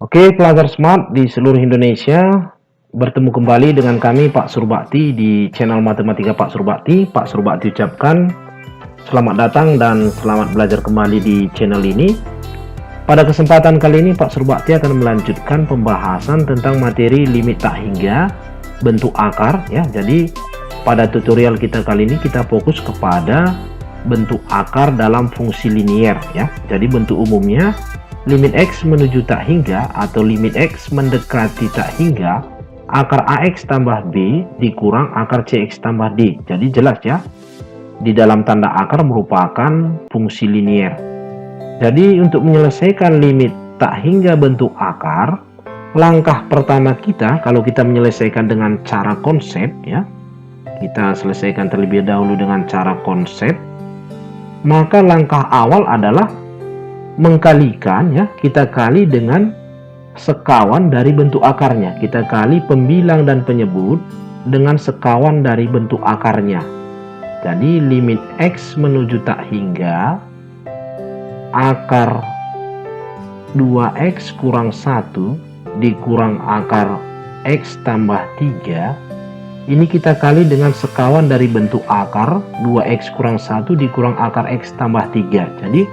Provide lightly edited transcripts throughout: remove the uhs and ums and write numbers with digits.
Oke, pelajar smart di seluruh Indonesia, bertemu kembali dengan kami Pak Surbakti di channel Matematika Pak Surbakti. Pak Surbakti ucapkan selamat datang dan selamat belajar kembali di channel ini. Pada kesempatan kali ini Pak Surbakti akan melanjutkan pembahasan tentang materi limit tak hingga, bentuk akar ya. Jadi pada tutorial kita kali ini kita fokus kepada bentuk akar dalam fungsi linier ya. Jadi bentuk umumnya limit X menuju tak hingga atau limit X mendekati tak hingga akar AX tambah B dikurang akar CX tambah D. Jadi jelas ya, di dalam tanda akar merupakan fungsi linier. Jadi untuk menyelesaikan limit tak hingga bentuk akar, langkah pertama kita kalau kita menyelesaikan dengan cara konsep ya, kita selesaikan terlebih dahulu dengan cara konsep, maka langkah awal adalah mengkalikan ya, kita kali dengan sekawan dari bentuk akarnya. Kita kali pembilang dan penyebut dengan sekawan dari bentuk akarnya. Jadi limit X menuju tak hingga akar 2X kurang 1 dikurang akar X tambah 3, ini kita kali dengan sekawan dari bentuk akar 2X kurang 1 dikurang akar X tambah 3. Jadi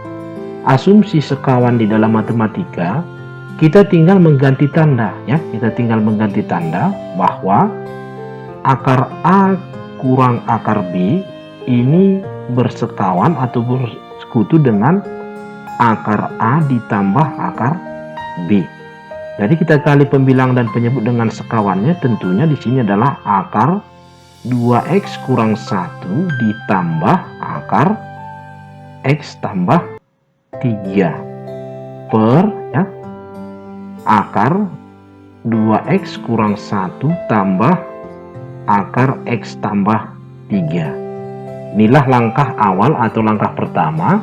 asumsi sekawan di dalam matematika, kita tinggal mengganti tanda ya. Kita tinggal mengganti tanda bahwa akar A kurang akar B ini bersekawan atau bersekutu dengan akar A ditambah akar B. Jadi kita kali pembilang dan penyebut dengan sekawannya, tentunya di sini adalah akar 2X kurang 1 ditambah akar X tambah 3 per ya, akar 2X kurang 1 tambah akar X tambah 3. Inilah langkah awal atau langkah pertama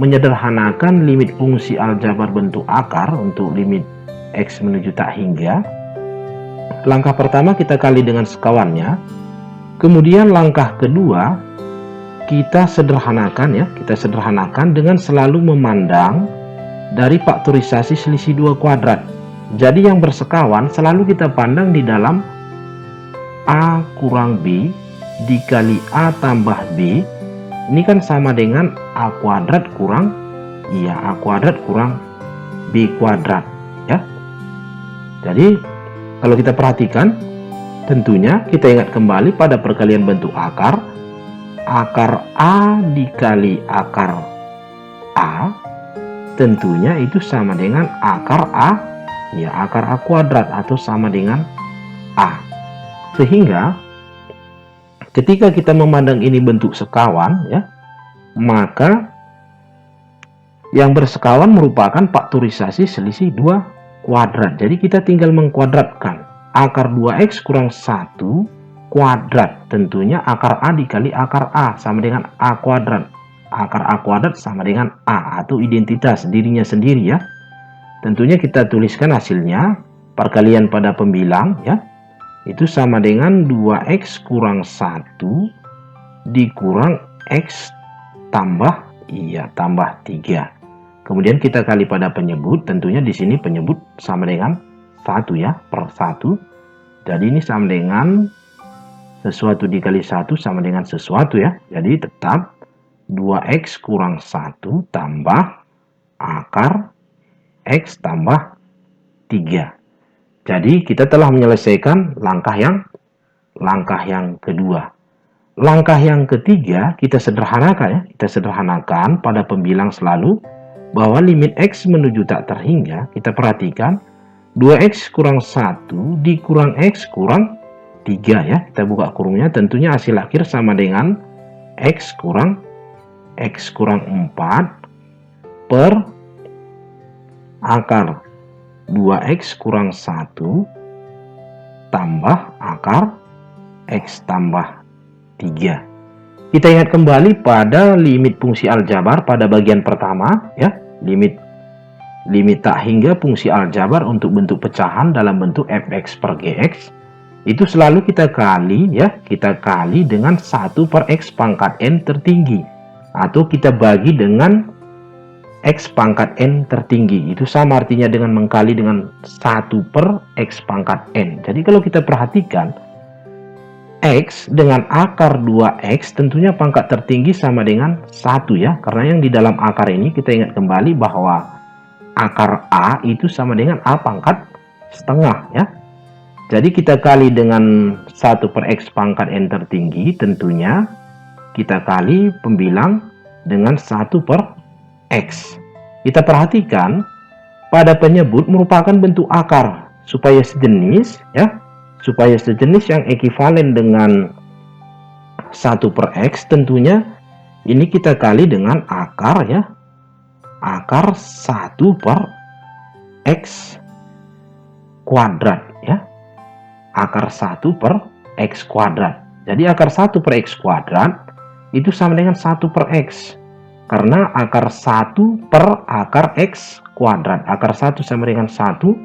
menyederhanakan limit fungsi aljabar bentuk akar untuk limit X menuju tak hingga. Langkah pertama kita kali dengan sekawannya. Kemudian langkah kedua kita sederhanakan ya, kita sederhanakan dengan selalu memandang dari faktorisasi selisih 2 kuadrat. Jadi yang bersekawan selalu kita pandang di dalam A kurang B dikali A tambah B. Ini kan sama dengan A kuadrat kurang A kuadrat kurang B kuadrat ya. Jadi kalau kita perhatikan, tentunya kita ingat kembali pada perkalian bentuk akar. Akar A dikali akar A tentunya itu sama dengan akar A ya, akar A kuadrat atau sama dengan A. Sehingga ketika kita memandang ini bentuk sekawan ya, maka yang bersekawan merupakan faktorisasi selisih 2 kuadrat. Jadi kita tinggal mengkuadratkan akar 2X kurang 1 kuadrat, tentunya akar A dikali akar A sama dengan A kuadrat. Akar A kuadrat sama dengan A atau identitas dirinya sendiri ya. Tentunya kita tuliskan hasilnya, perkalian pada pembilang ya, itu sama dengan 2X kurang 1 dikurang X tambah tambah 3. Kemudian kita kali pada penyebut, tentunya di sini penyebut sama dengan 1 ya, per 1. Jadi ini sama dengan sesuatu dikali 1 sama dengan sesuatu ya. Jadi tetap 2X kurang 1 tambah akar X tambah 3. Jadi kita telah menyelesaikan langkah yang kedua. Langkah yang ketiga kita sederhanakan ya. Kita sederhanakan pada pembilang selalu bahwa limit X menuju tak terhingga, kita perhatikan 2X kurang 1 dikurang X kurang 3 ya, kita buka kurungnya, tentunya hasil akhir sama dengan X kurang 4 per akar 2X kurang 1 tambah akar X tambah 3. Kita ingat kembali pada limit fungsi aljabar pada bagian pertama ya, limit tak hingga fungsi aljabar untuk bentuk pecahan dalam bentuk fx per gx. Itu selalu kita kali ya, kita kali dengan 1 per x pangkat n tertinggi, atau kita bagi dengan X pangkat N tertinggi. Itu sama artinya dengan mengkali dengan 1 per X pangkat N. Jadi kalau kita perhatikan, X dengan akar 2X tentunya pangkat tertinggi sama dengan 1 ya. Karena yang di dalam akar ini kita ingat kembali bahwa akar A itu sama dengan A pangkat setengah ya. Jadi kita kali dengan 1 per X pangkat N tertinggi, tentunya kita kali pembilang dengan 1 per X. Kita perhatikan pada penyebut merupakan bentuk akar supaya sejenis ya. Supaya sejenis yang ekuivalen dengan 1 per X, tentunya ini kita kali dengan akar ya. Akar 1 per X kuadrat ya. Akar 1 per X kuadrat. Jadi akar 1 per X kuadrat itu sama dengan 1 per X. Karena akar 1 per akar X kuadrat. Akar 1 sama dengan 1.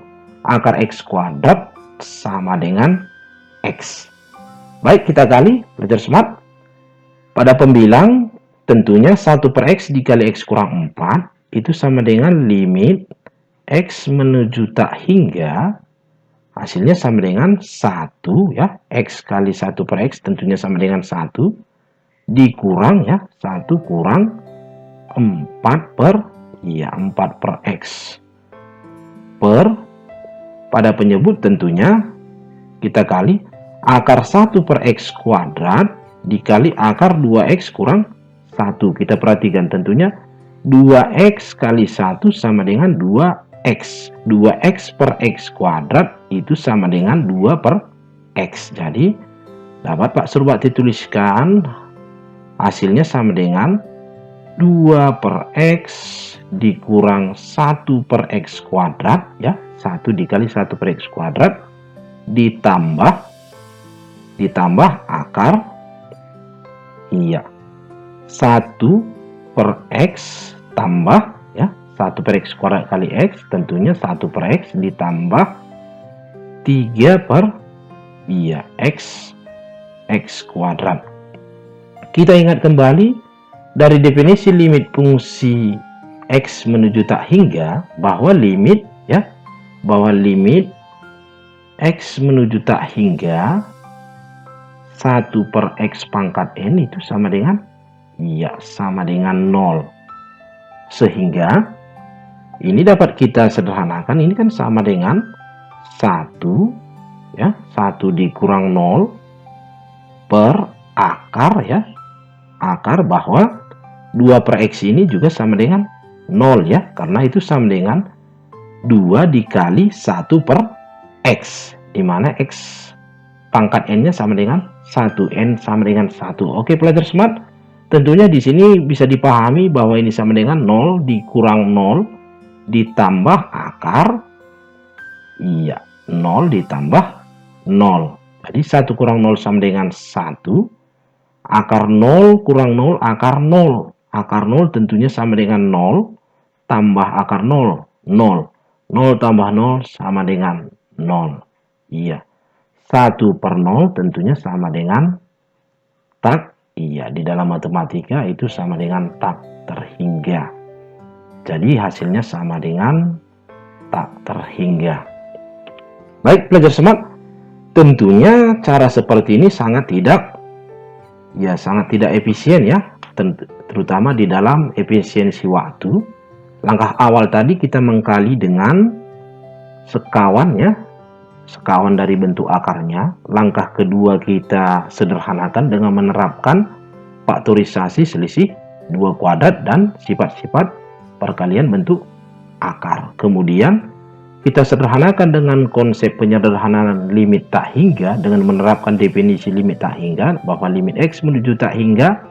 Akar X kuadrat sama dengan X. Baik, kita kali, belajar smart. Pada pembilang, tentunya 1 per X dikali X kurang 4, itu sama dengan limit X menuju tak hingga, hasilnya sama dengan 1, ya. X kali 1 per X tentunya sama dengan 1, dikurang, ya, 1 kurang 4 per, 4 per X. Pada penyebut tentunya kita kali akar 1 per X kuadrat dikali akar 2X kurang 1. Kita perhatikan tentunya 2X kali 1 sama dengan 2X. 2X per X kuadrat itu sama dengan 2 per X. Jadi dapat Pak Surbat dituliskan hasilnya sama dengan 2 per X dikurang 1 per X kuadrat ya. 1 dikali 1 per X kuadrat ditambah akar 1 per X tambah ya 1 per X kuadrat kali X, tentunya 1 per X ditambah 3 per X kuadrat. Kita ingat kembali dari definisi limit fungsi X menuju tak hingga bahwa limit X menuju tak hingga 1 per X pangkat N itu sama dengan 0. Sehingga ini dapat kita sederhanakan, ini kan sama dengan 1 ya, 1 dikurang 0 per akar ya. Akar bahwa 2 per X ini juga sama dengan 0 ya, karena itu sama dengan 2 dikali 1 per X, dimana X pangkat N-nya sama dengan 1, N sama dengan 1. Oke pelajar smart, tentunya di sini bisa dipahami bahwa ini sama dengan 0 dikurang 0 ditambah akar 0 ditambah 0. Jadi 1 kurang 0 sama dengan 1. Akar 0 kurang 0 akar 0. Akar 0 tentunya sama dengan 0 tambah akar 0, 0. 0 tambah 0 sama dengan 0. 1 per 0 tentunya sama dengan tak. Di dalam matematika itu sama dengan tak terhingga. Jadi hasilnya sama dengan tak terhingga. Baik pelajar smart, tentunya cara seperti ini sangat tidak efisien ya, terutama di dalam efisiensi waktu. Langkah awal tadi kita mengkali dengan sekawan ya, sekawan dari bentuk akarnya. Langkah kedua kita sederhanakan dengan menerapkan faktorisasi selisih 2 kuadrat dan sifat-sifat perkalian bentuk akar. Kemudian kita sederhanakan dengan konsep penyederhanaan limit tak hingga dengan menerapkan definisi limit tak hingga bahwa limit X menuju tak hingga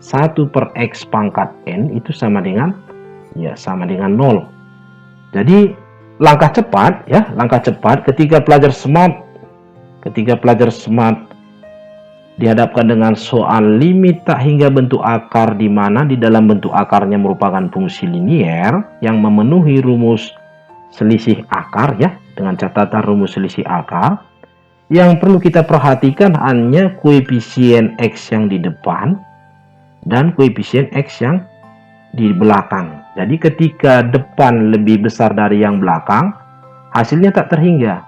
1 per X pangkat N itu sama dengan 0. Jadi langkah cepat ketika pelajar smart dihadapkan dengan soal limit tak hingga bentuk akar, di mana di dalam bentuk akarnya merupakan fungsi linier yang memenuhi rumus selisih akar ya, dengan catatan rumus selisih akar. Yang perlu kita perhatikan hanya koefisien X yang di depan dan koefisien X yang di belakang. Jadi ketika depan lebih besar dari yang belakang, hasilnya tak terhingga.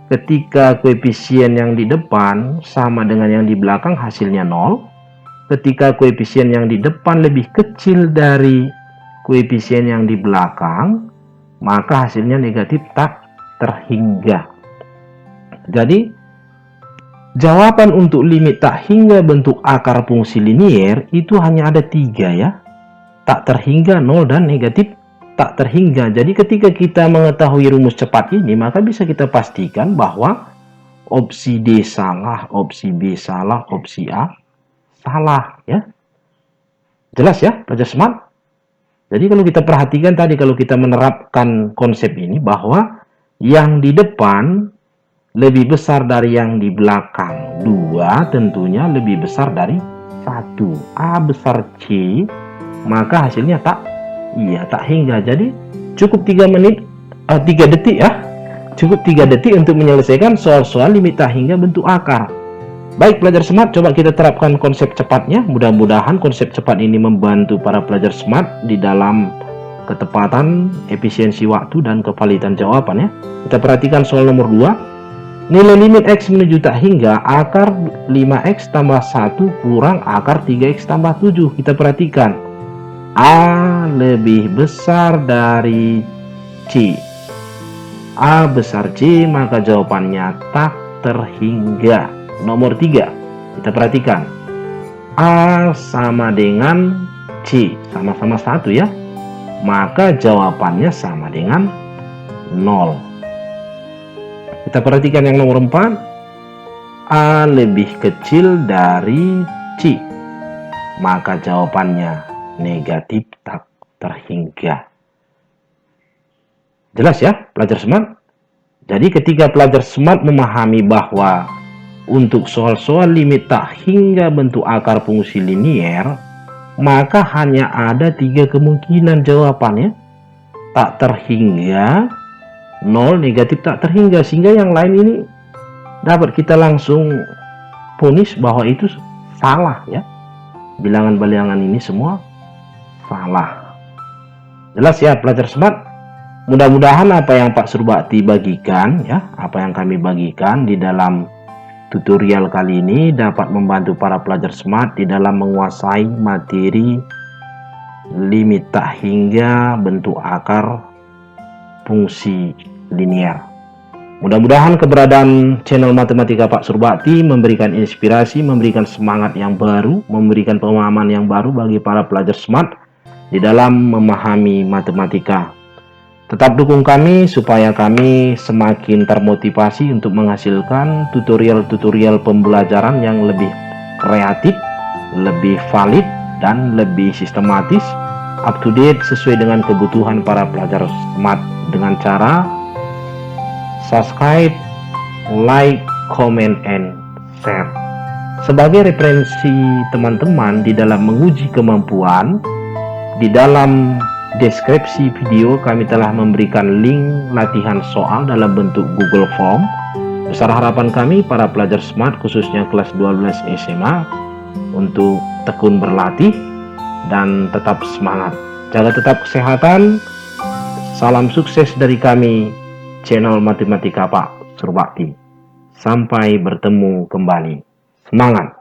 Ketika koefisien yang di depan sama dengan yang di belakang, hasilnya 0. Ketika koefisien yang di depan lebih kecil dari koefisien yang di belakang, maka hasilnya negatif tak terhingga. Jadi jawaban untuk limit tak hingga bentuk akar fungsi linier itu hanya ada 3 ya. Tak terhingga, 0, dan negatif tak terhingga. Jadi ketika kita mengetahui rumus cepat ini, maka bisa kita pastikan bahwa opsi D salah, opsi B salah, opsi A salah ya. Jelas ya, pelajar smart? Jadi kalau kita perhatikan tadi, kalau kita menerapkan konsep ini bahwa yang di depan lebih besar dari yang di belakang, 2 tentunya lebih besar dari 1. A besar C, maka hasilnya tak hingga. Jadi cukup 3 detik ya. Cukup 3 detik untuk menyelesaikan soal-soal limit tak hingga bentuk akar. Baik pelajar smart, coba kita terapkan konsep cepatnya. Mudah-mudahan konsep cepat ini membantu para pelajar smart di dalam ketepatan, efisiensi waktu, dan kevalidan jawaban ya. Kita perhatikan soal nomor 2. Nilai limit X menuju tak hingga akar 5X tambah 1 kurang akar 3X tambah 7. Kita perhatikan. A lebih besar dari C. A besar C, maka jawabannya tak terhingga. Nomor 3. Kita perhatikan. A sama dengan C. Sama-sama 1 ya. Maka jawabannya sama dengan 0. Kita perhatikan yang nomor 4. A lebih kecil dari C. Maka jawabannya negatif tak terhingga. Jelas ya pelajar smart? Jadi ketika pelajar smart memahami bahwa untuk soal-soal limit tak hingga bentuk akar fungsi linier, maka hanya ada 3 kemungkinan jawabannya. Tak terhingga, 0, negatif tak terhingga, sehingga yang lain ini dapat kita langsung vonis bahwa itu salah ya. Bilangan-bilangan ini semua salah. Jelas ya pelajar smart? Mudah-mudahan apa yang Pak Surbakti bagikan ya, apa yang kami bagikan di dalam tutorial kali ini dapat membantu para pelajar smart di dalam menguasai materi limit tak hingga bentuk akar fungsi linier. Mudah-mudahan keberadaan channel Matematika Pak Surbakti memberikan inspirasi, memberikan semangat yang baru, memberikan pemahaman yang baru bagi para pelajar smart di dalam memahami matematika. Tetap dukung kami supaya kami semakin termotivasi untuk menghasilkan tutorial-tutorial pembelajaran yang lebih kreatif, lebih valid, dan lebih sistematis, up to date sesuai dengan kebutuhan para pelajar smart dengan cara subscribe, like, comment, and share. Sebagai referensi teman-teman di dalam menguji kemampuan, di dalam deskripsi video kami telah memberikan link latihan soal dalam bentuk Google Form. Besar harapan kami para pelajar smart khususnya kelas 12 SMA untuk tekun berlatih dan tetap semangat. Jaga tetap kesehatan. Salam sukses dari kami, channel Matematika Pak Surbakti. Sampai bertemu kembali. Semangat!